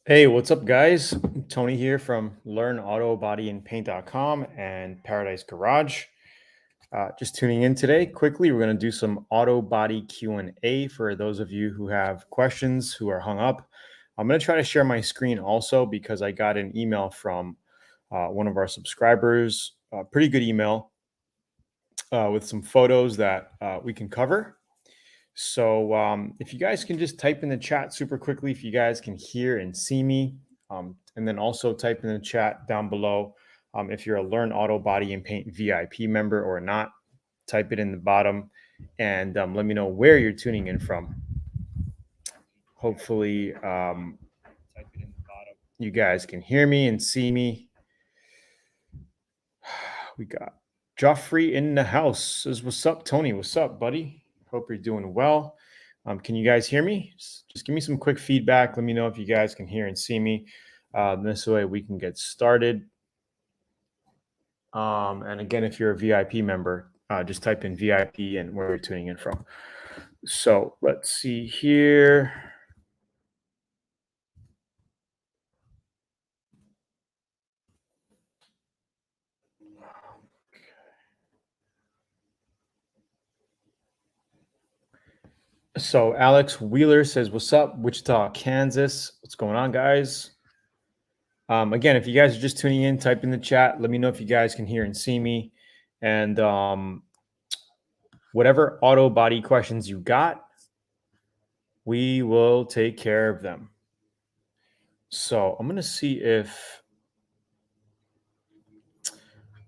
Hey, what's up, guys? Tony here from LearnAutoBodyandPaint.com and Paradise Garage. Just tuning in today. Quickly, we're going to do some auto body Q&A for those of you who have questions, who are hung up. I'm going to try to share my screen also because I got an email from one of our subscribers, a pretty good email with some photos that we can cover. So if you guys can just type in the chat super quickly, if you guys can hear and see me, and then also type in the chat down below if you're a Learn Auto Body and Paint VIP member or not, type it in the bottom and let me know where you're tuning in from. Hopefully you guys can hear me and see me. We got Joffrey in the house. Says, what's up, Tony? What's up, buddy? Hope you're doing well. Can you guys hear me? Just give me some quick feedback. Let me know if you guys can hear and see me. This way we can get started. And again, if you're a VIP member, just type in VIP and where you're tuning in from. So let's see here. So Alex Wheeler says, what's up, Wichita, Kansas? What's going on, guys? Again, if you guys are just tuning in, type in the chat. Let me know if you guys can hear and see me. And whatever auto body questions you got, we will take care of them. So I'm going to see if...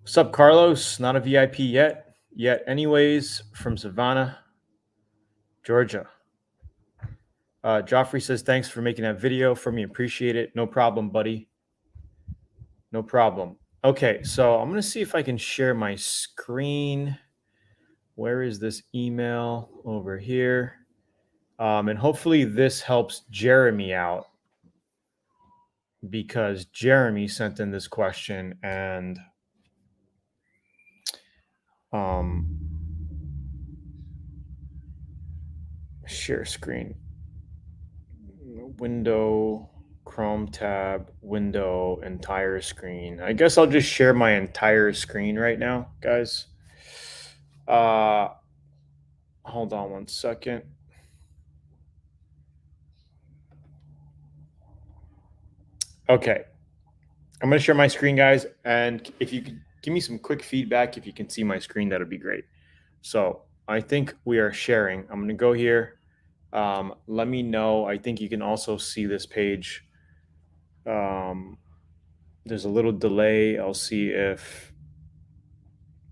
What's up, Carlos? Not a VIP yet. Anyways, from Savannah, Georgia. Joffrey says, thanks for making that video for me. Appreciate it. No problem, buddy. No problem. Okay, so I'm going to see if I can share my screen. Where is this email? Over here. And hopefully this helps Jeremy out because Jeremy sent in this question and share screen. Window, Chrome tab, window, entire screen. I guess I'll just share my entire screen right now, guys. Hold on one second. Okay. I'm going to share my screen, guys. And if you could give me some quick feedback, if you can see my screen, that would be great. So I think we are sharing. I'm going to go here. Let me know. I think you can also see this page. There's a little delay. I'll see if...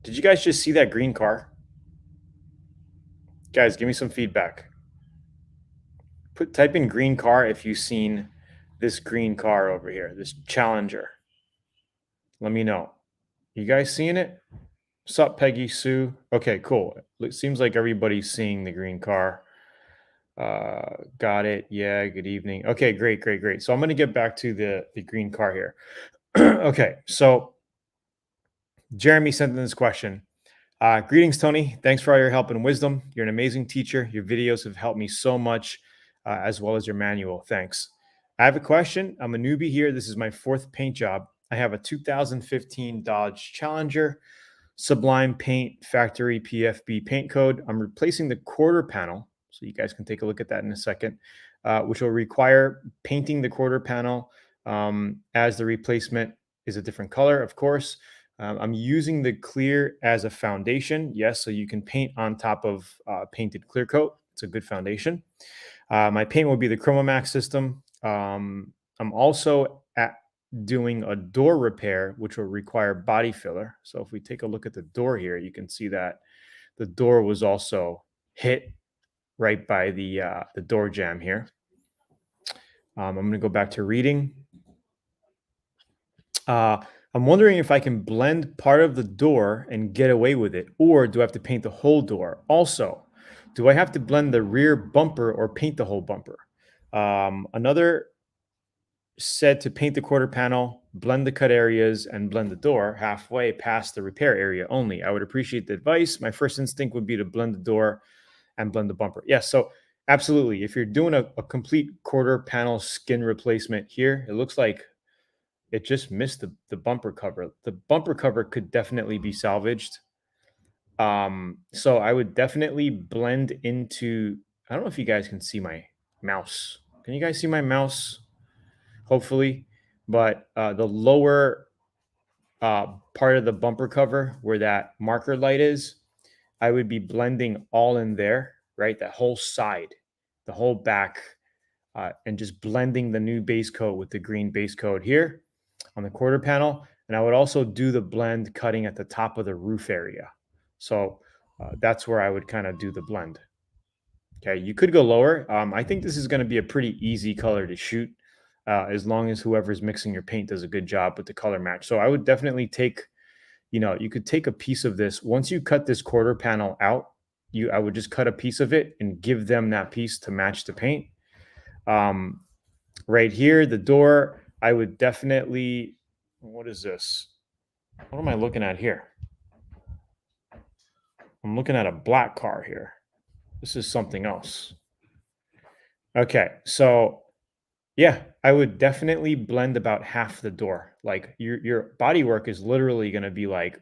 Did you guys just see that green car? Guys, give me some feedback. Type in green car if you've seen this green car over here, this Challenger. Let me know. You guys seeing it? What's up, Peggy Sue? Okay, cool. It seems like everybody's seeing the green car. Got it. Yeah, good evening. Okay, great. So I'm going to get back to the green car here. Okay, so Jeremy sent in this question. Greetings, Tony. Thanks for all your help and wisdom. You're an amazing teacher. Your videos have helped me so much, as well as your manual. Thanks. I have a question. I'm a newbie here. This is my 4th paint job. I have a 2015 Dodge Challenger, Sublime Paint Factory PFB paint code. I'm replacing the quarter panel, so you guys can take a look at that in a second, which will require painting the quarter panel as the replacement is a different color, of course. I'm using the clear as a foundation. Yes, so you can paint on top of painted clear coat. It's a good foundation. My paint will be the Chromomax system. I'm also doing a door repair, which will require body filler. So if we take a look at the door here, you can see that the door was also hit right by the door jamb here. I'm going to go back to reading. I'm wondering if I can blend part of the door and get away with it, or do I have to paint the whole door? Also, do I have to blend the rear bumper or paint the whole bumper? Another said to paint the quarter panel, blend the cut areas, and blend the door halfway past the repair area only. I would appreciate the advice. My first instinct would be to blend the door and blend the bumper. Yes, so Absolutely. If you're doing a complete quarter panel skin replacement here, it looks like it just missed the bumper cover. The bumper cover could definitely be salvaged. So I would definitely blend into, I don't know if you guys can see my mouse. Can you guys see my mouse? Hopefully. But the lower part of the bumper cover where that marker light is, I would be blending all in there, right? That whole side, the whole back, and just blending the new base coat with the green base coat here on the quarter panel. And I would also do the blend cutting at the top of the roof area. So that's where I would kind of do the blend. Okay, you could go lower. I think this is going to be a pretty easy color to shoot, as long as whoever's mixing your paint does a good job with the color match. So I would definitely take, you could take a piece of this. Once you cut this quarter panel out, I would just cut a piece of it and give them that piece to match the paint. Um, right here, the door, I would definitely, what is this? What am I looking at here? I'm looking at a black car here. This is something else. Okay, so yeah, I would definitely blend about half the door. Like your body work is literally going to be like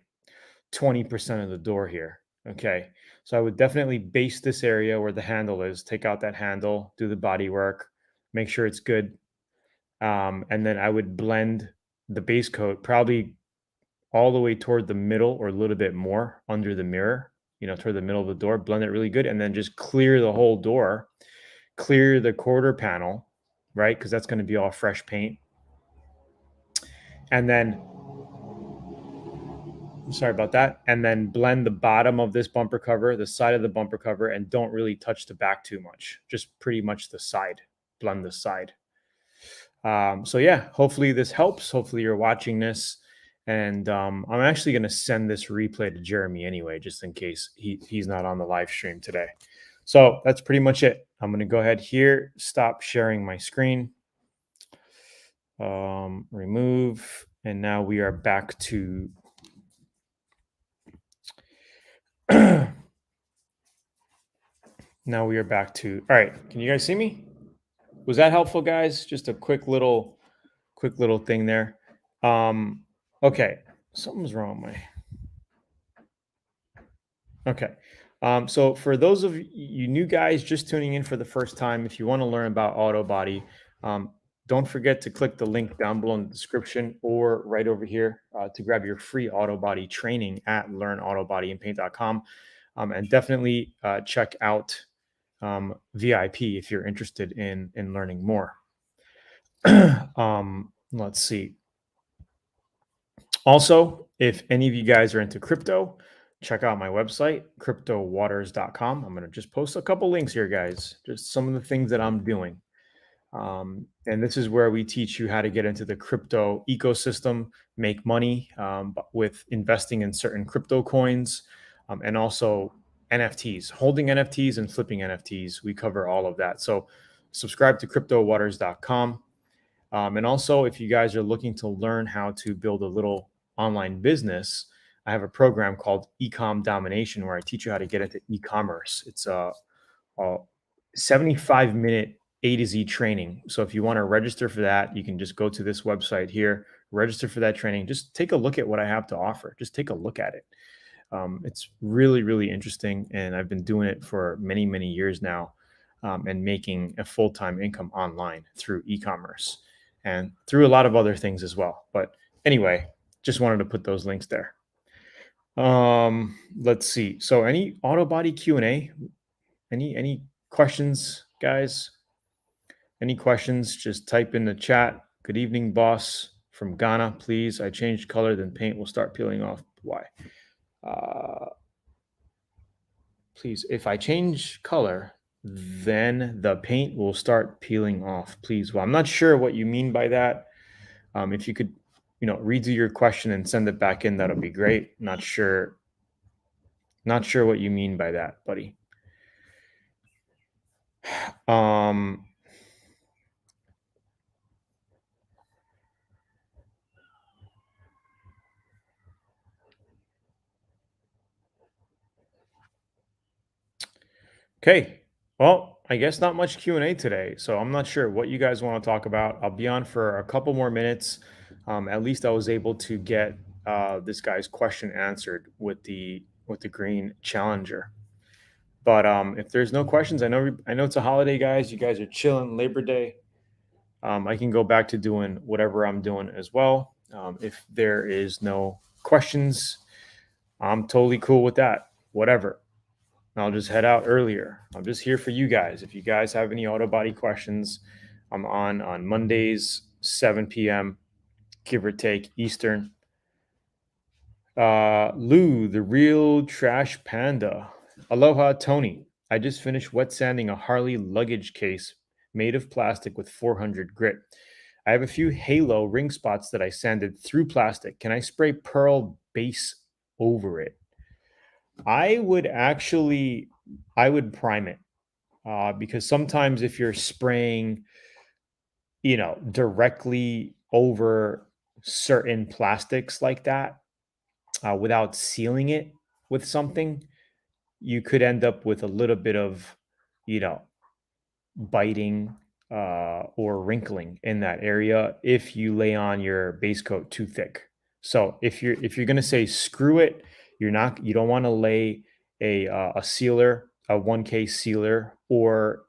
20% of the door here. Okay. So I would definitely base this area where the handle is, take out that handle, do the body work, make sure it's good. And then I would blend the base coat probably all the way toward the middle or a little bit more under the mirror, toward the middle of the door, blend it really good, and then just clear the whole door, clear the quarter panel, right? Because that's going to be all fresh paint. And then, sorry about that. And then blend the bottom of this bumper cover, the side of the bumper cover, and don't really touch the back too much. Just pretty much the side. Blend the side. So yeah, hopefully this helps. Hopefully you're watching this. And I'm actually going to send this replay to Jeremy anyway, just in case he's not on the live stream today. So that's pretty much it. I'm going to go ahead here, stop sharing my screen, remove, and now we are back to now we are back to, all right. Can you guys see me? Was that helpful, guys? Just a quick little thing there. Okay. Something's wrong with my, okay. So for those of you new guys just tuning in for the first time, if you want to learn about Autobody, don't forget to click the link down below in the description or right over here to grab your free Autobody training at learnautobodyandpaint.com. And definitely check out VIP if you're interested in learning more. Let's see. Also, if any of you guys are into crypto, check out my website, cryptowaters.com. I'm going to just post a couple links here, guys. Just some of the things that I'm doing. And this is where we teach you how to get into the crypto ecosystem, make money with investing in certain crypto coins, and also NFTs, holding NFTs and flipping NFTs. We cover all of that. So subscribe to cryptowaters.com. And also, if you guys are looking to learn how to build a little online business, I have a program called Ecom Domination where I teach you how to get into e-commerce. It's a 75-minute A to Z training. So if you want to register for that, you can just go to this website here, register for that training. Just take a look at what I have to offer. Just take a look at it. It's really, really interesting. And I've been doing it for many, many years now, and making a full-time income online through e-commerce and through a lot of other things as well. But anyway, just wanted to put those links there. Let's see. So any Autobody Q&A? Any questions, guys? Any questions? Just type in the chat. Good evening, boss from Ghana. Please, I changed color, then paint will start peeling off. Why? Please, if I change color, then the paint will start peeling off. Please. Well, I'm not sure what you mean by that. If you could, redo your question and send it back in, that'll be great. Not sure what you mean by that, buddy. Okay. Well, I guess not much Q&A today, so I'm not sure what you guys want to talk about. I'll be on for a couple more minutes. At least I was able to get this guy's question answered with the green Challenger. But if there's no questions, I know it's a holiday, guys. You guys are chilling, Labor Day. I can go back to doing whatever I'm doing as well. If there is no questions, I'm totally cool with that. Whatever. I'll just head out earlier. I'm just here for you guys. If you guys have any auto body questions, I'm on Mondays, 7 p.m., give or take Eastern. Lou, the real trash panda. Aloha, Tony. I just finished wet sanding a Harley luggage case made of plastic with 400 grit. I have a few halo ring spots that I sanded through plastic. Can I spray pearl base over it? I would prime it because sometimes if you're spraying, directly over certain plastics like that without sealing it with something, you could end up with a little bit of, you know, biting or wrinkling in that area if you lay on your base coat too thick. So if you're gonna say screw it, you don't want to lay a sealer, a 1K sealer, or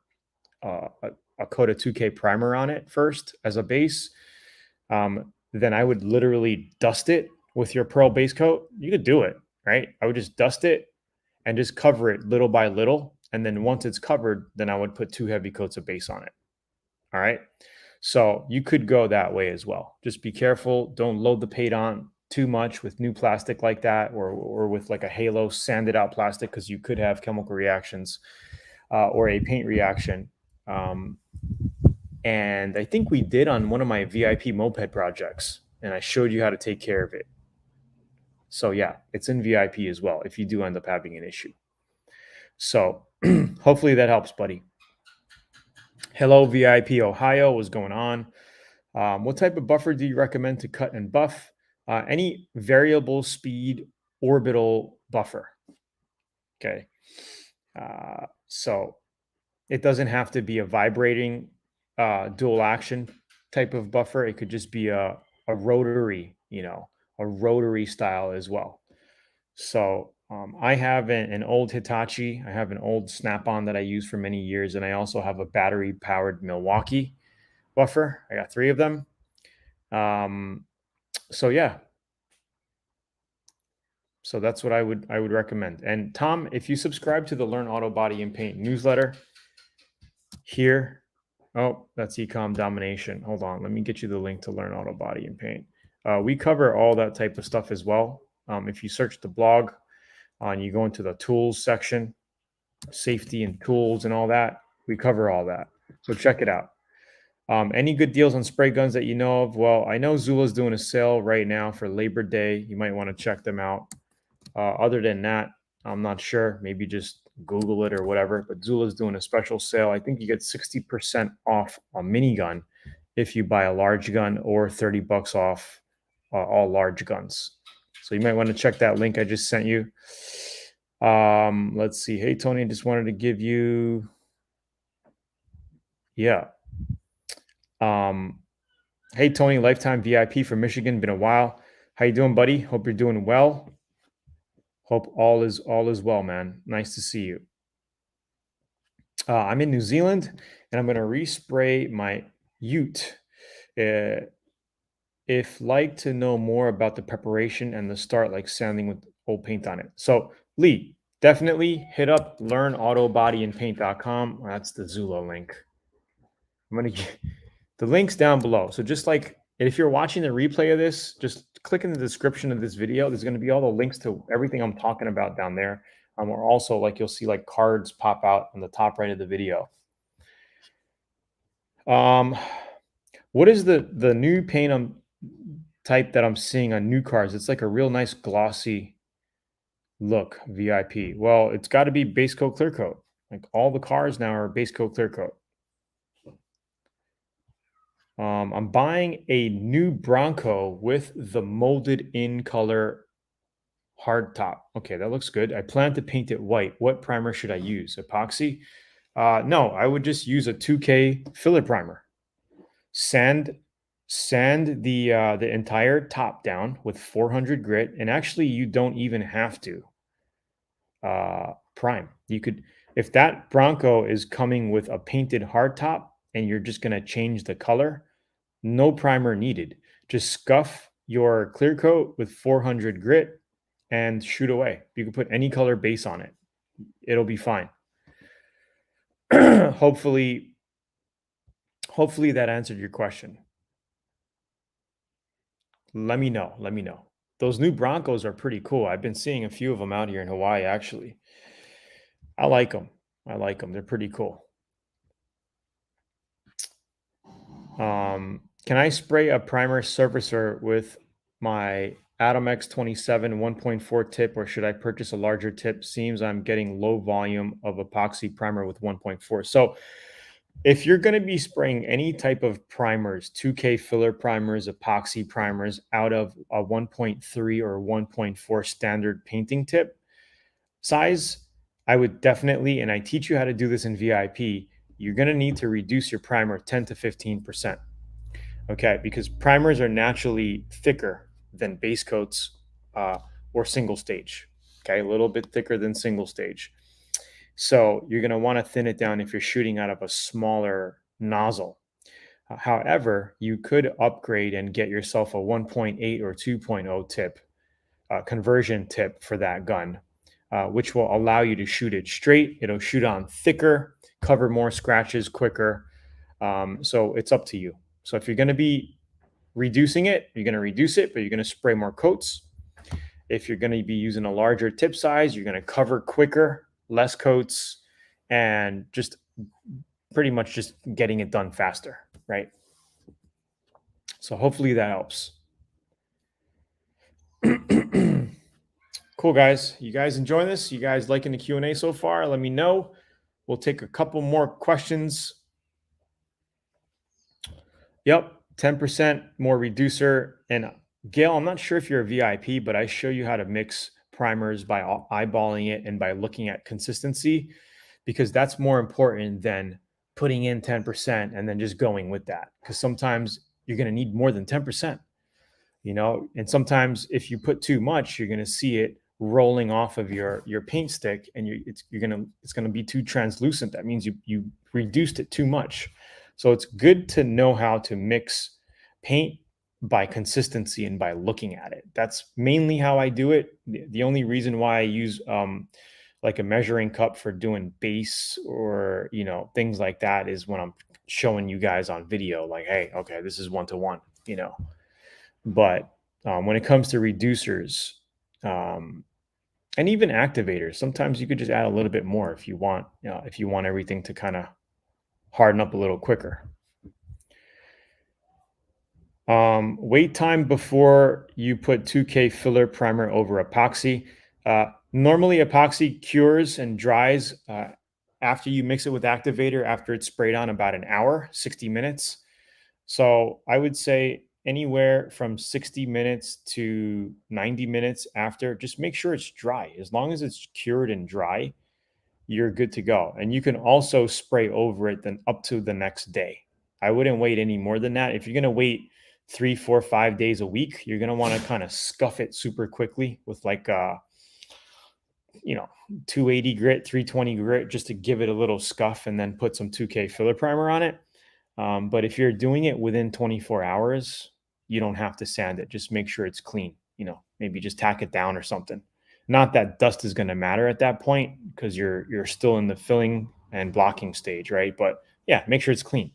a coat of 2K primer on it first as a base. Then I would literally dust it with your pearl base coat. You could do it, right? I would just dust it and just cover it little by little. And then once it's covered, then I would put 2 heavy coats of base on it. All right. So you could go that way as well. Just be careful. Don't load the paint on too much with new plastic like that, or with like a halo sanded out plastic, because you could have chemical reactions or a paint reaction. And I think we did on one of my VIP moped projects, and I showed you how to take care of it. So yeah, it's in VIP as well if you do end up having an issue. So hopefully that helps, buddy. Hello, VIP Ohio. What's going on? What type of buffer do you recommend to cut and buff? Any variable speed orbital buffer. Okay. So it doesn't have to be a vibrating dual action type of buffer. It could just be a rotary, a rotary style as well. So I have an old Hitachi. I have an old Snap-on that I used for many years, and I also have a battery-powered Milwaukee buffer. I got 3 of them. So yeah. So that's what I would recommend. And Tom, if you subscribe to the Learn Auto Body and Paint newsletter here, oh, that's Ecom Domination. Hold on, let me get you the link to Learn Auto Body and Paint. We cover all that type of stuff as well. If you search the blog, and you go into the tools section, safety and tools and all that, we cover all that. So check it out. Any good deals on spray guns that you know of? Well, I know Zula's doing a sale right now for Labor Day. You might want to check them out. Other than that, I'm not sure. Maybe just Google it or whatever. But Zula's doing a special sale. I think you get 60% off a minigun if you buy a large gun, or $30 off all large guns. So you might want to check that link I just sent you. Let's see. Hey, Tony, just wanted to give you, yeah. Hey, Tony, lifetime VIP from Michigan. Been a while. How you doing, buddy? Hope you're doing well. Hope all is well, man. Nice to see you. I'm in New Zealand, and I'm going to respray my Ute. If like to know more about the preparation and the start, like sanding with old paint on it. So Lee, definitely hit up learnautobodyandpaint.com. That's the Zula link. I'm going to get the links down below. So just like, if you're watching the replay of this, just click in the description of this video. There's going to be all the links to everything I'm talking about down there. Or also, like, you'll see like cards pop out on the top right of the video. What is the new paint type that I'm seeing on new cars? It's like a real nice glossy look, VIP. Well, it's got to be base coat clear coat. Like, all the cars now are base coat clear coat. I'm buying a new Bronco with the molded in color hardtop. Okay, that looks good. I plan to paint it white. What primer should I use? Epoxy? No, I would just use a 2K filler primer. Sand the entire top down with 400 grit, and actually you don't even have to prime. You could, if that Bronco is coming with a painted hardtop and you're just going to change the color, no primer needed. Just scuff your clear coat with 400 grit and shoot away. You can put any color base on it. It'll be fine. hopefully that answered your question. Let me know. Let me know. Those new Broncos are pretty cool. I've been seeing a few of them out here in Hawaii, actually. I like them. I like them. They're pretty cool. Can I spray a primer surfacer with my ATOM X27 1.4 tip, or should I purchase a larger tip? Seems I'm getting low volume of epoxy primer with 1.4. So if you're going to be spraying any type of primers, 2K filler primers, epoxy primers out of a 1.3 or 1.4 standard painting tip size, I would definitely, and I teach you how to do this in VIP, you're going to need to reduce your primer 10 to 15%. Okay, because primers are naturally thicker than base coats or single stage. Okay, a little bit thicker than single stage. So you're going to want to thin it down if you're shooting out of a smaller nozzle. However, you could upgrade and get yourself a 1.8 or 2.0 tip, conversion tip for that gun, which will allow you to shoot it straight. It'll shoot on thicker, cover more scratches quicker. So it's up to you. So if you're going to be reducing it, you're going to reduce it, but you're going to spray more coats. If you're going to be using a larger tip size, you're going to cover quicker, less coats, and just pretty much just getting it done faster, right? So hopefully that helps. Cool, guys. You guys enjoying this? You guys liking the Q&A so far? Let me know. We'll take a couple more questions. Yep, 10% more reducer. And Gail, I'm not sure if you're a VIP, but I show you how to mix primers by eyeballing it and by looking at consistency, because that's more important than putting in 10% and then just going with that. Because sometimes you're going to need more than 10%, you know, and sometimes if you put too much, you're going to see it rolling off of your paint stick, and it's going to be too translucent. That means you reduced it too much. So it's good to know how to mix paint by consistency and by looking at it. That's mainly how I do it. The only reason why I use like a measuring cup for doing base or, you know, things like that is when I'm showing you guys on video, like, hey, okay, this is 1-to-1, you know. But when it comes to reducers and even activators, sometimes you could just add a little bit more if you want, if you want everything to kind of harden up a little quicker. Wait time before you put 2K filler primer over epoxy. Normally epoxy cures and dries after you mix it with activator, after it's sprayed on, about an hour, 60 minutes. So I would say anywhere from 60 minutes to 90 minutes after, just make sure it's dry. As long as it's cured and dry, you're good to go. And you can also spray over it then up to the next day. I wouldn't wait any more than that. If you're going to wait 3, 4, 5 days a week, you're going to want to kind of scuff it super quickly with like 280 grit, 320 grit, just to give it a little scuff, and then put some 2K filler primer on it. But if you're doing it within 24 hours, you don't have to sand it. Just make sure it's clean. Maybe just tack it down or something. Not that dust is going to matter at that point, because you're still in the filling and blocking stage, right? But yeah, make sure it's clean.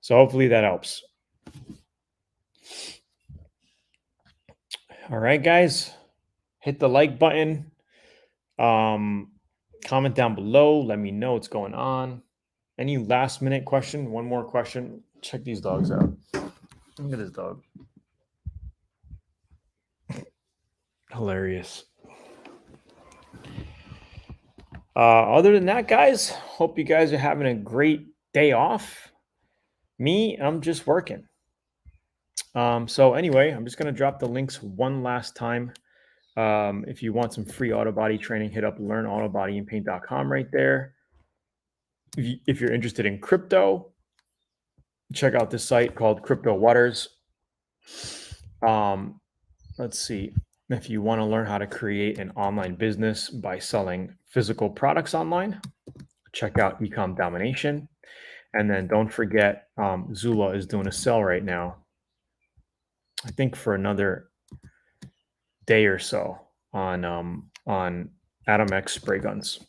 So hopefully that helps. All right, guys, hit the like button. Comment down below. Let me know what's going on. Any last minute question? One more question. Check these dogs out. Look at this dog. Hilarious. Other than that, guys, hope you guys are having a great day off. Me, I'm just working. So anyway, I'm just going to drop the links one last time. If you want some free Autobody training, hit up learnautobodyandpaint.com right there. if you're interested in crypto, check out this site called Crypto Waters. Let's see. If you want to learn how to create an online business by selling physical products online, check out Ecom Domination. And then don't forget, Zula is doing a sale right now, I think for another day or so on ATOM X spray guns.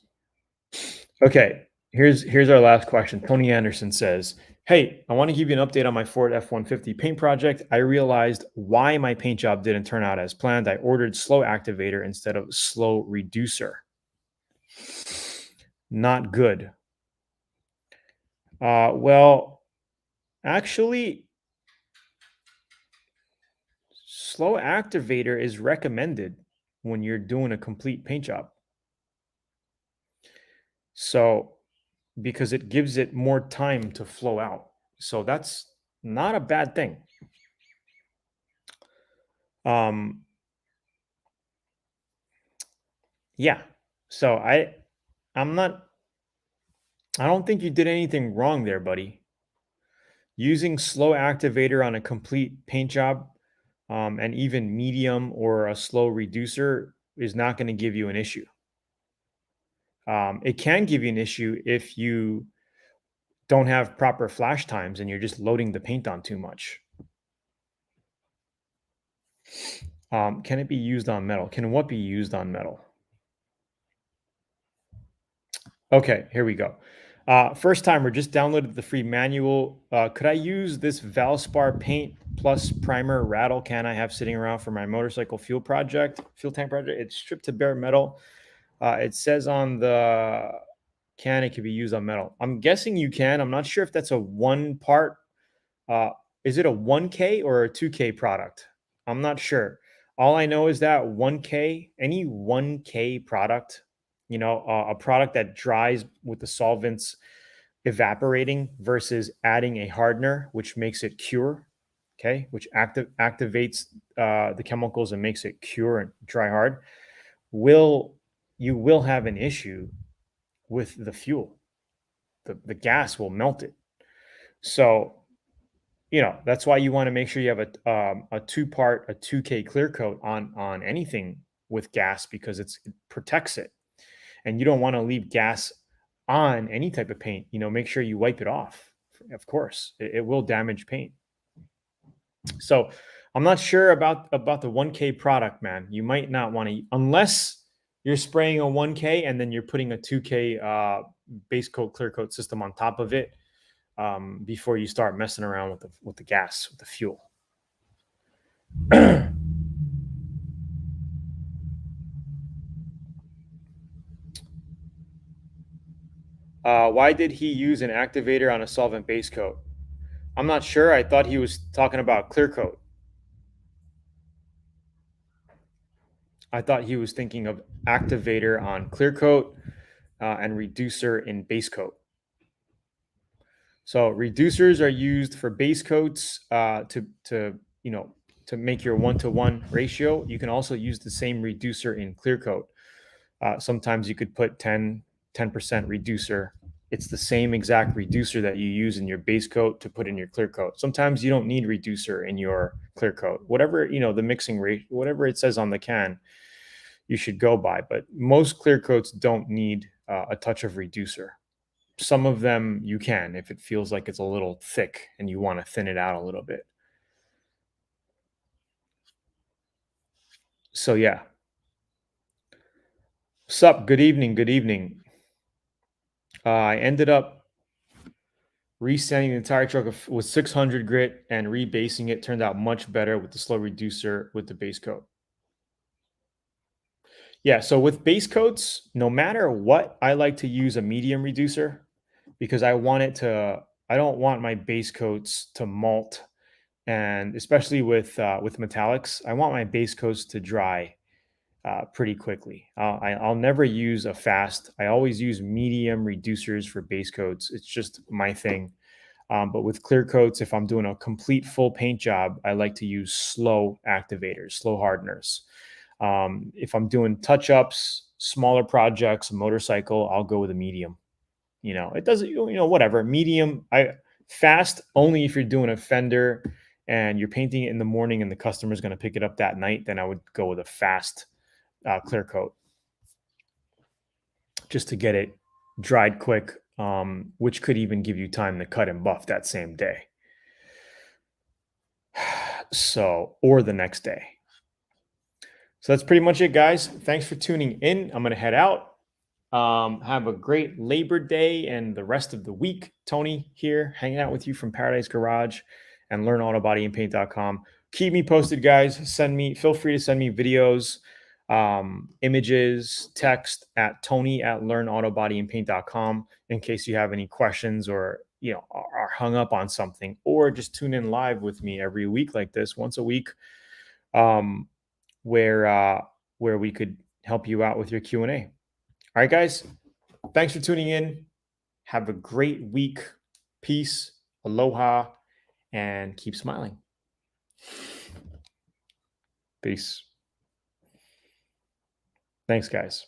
Okay, here's our last question. Tony Anderson says, "Hey, I want to give you an update on my Ford F-150 paint project. I realized why my paint job didn't turn out as planned. I ordered slow activator instead of slow reducer. Not good." Well, actually, slow activator is recommended when you're doing a complete paint job. So, because it gives it more time to flow out. So that's not a bad thing. Um, yeah. So I'm not, I don't think you did anything wrong there, buddy. Using slow activator on a complete paint job, and even medium or a slow reducer is not going to give you an issue. It can give you an issue if you don't have proper flash times and you're just loading the paint on too much. Can it be used on metal? Can what be used on metal? Okay, here we go. First timer, just downloaded the free manual. Could I use this Valspar Paint Plus Primer rattle can I have sitting around for my motorcycle fuel tank project? It's stripped to bare metal. It says on the can it could be used on metal. I'm guessing you can. I'm not sure if that's a one part. Uh, is it a 1K or a 2K product? I'm not sure. All I know is that 1K, any 1K product, a product that dries with the solvents evaporating versus adding a hardener, which makes it cure, okay, which activates the chemicals and makes it cure and dry hard, you will have an issue with the fuel. The gas will melt it. So that's why you want to make sure you have a two-part, a 2K clear coat on anything with gas, because it protects it, and you don't want to leave gas on any type of paint. Make sure you wipe it off. Of course, it will damage paint. So I'm not sure about the 1K product, man. You might not want to, unless you're spraying a 1K and then you're putting a 2K base coat clear coat system on top of it. Before you start messing around with the gas, with the fuel. Why did he use an activator on a solvent base coat? I'm not sure. I thought he was talking about clear coat. I thought he was thinking of activator on clear coat and reducer in base coat. So reducers are used for base coats to make your 1-to-1 ratio. You can also use the same reducer in clear coat. Sometimes you could put 10% reducer. It's the same exact reducer that you use in your base coat to put in your clear coat. Sometimes you don't need reducer in your clear coat. Whatever, the mixing rate, whatever it says on the can, you should go by. But most clear coats don't need a touch of reducer. Some of them you can, if it feels like it's a little thick and you want to thin it out a little bit. So yeah. Sup, good evening, good evening. I ended up resanding the entire truck with 600 grit and rebasing it. Turned out much better with the slow reducer with the base coat. Yeah, so with base coats, no matter what, I like to use a medium reducer because I don't want my base coats to malt, and especially with metallics, I want my base coats to dry pretty quickly. I'll never use a fast. I always use medium reducers for base coats. It's just my thing. But with clear coats, if I'm doing a complete full paint job, I like to use slow activators, slow hardeners. If I'm doing touch-ups, smaller projects, a motorcycle, I'll go with a medium. You know, it doesn't, you know, whatever. Medium, fast only if you're doing a fender and you're painting it in the morning and the customer's going to pick it up that night, then I would go with a fast clear coat just to get it dried quick, which could even give you time to cut and buff that same day. So, or the next day. So that's pretty much it, guys. Thanks for tuning in. I'm going to head out. Have a great Labor Day and the rest of the week. Tony here, hanging out with you from Paradise Garage and LearnAutoBodyandPaint.com. Keep me posted, guys. Feel free to send me videos, images, text at Tony@LearnAutoBodyandPaint.com in case you have any questions or, you know, are hung up on something, or just tune in live with me every week like this, once a week, where we could help you out with your Q&A. All right, guys, thanks for tuning in. Have a great week. Peace, aloha, and keep smiling. Peace. Thanks, guys.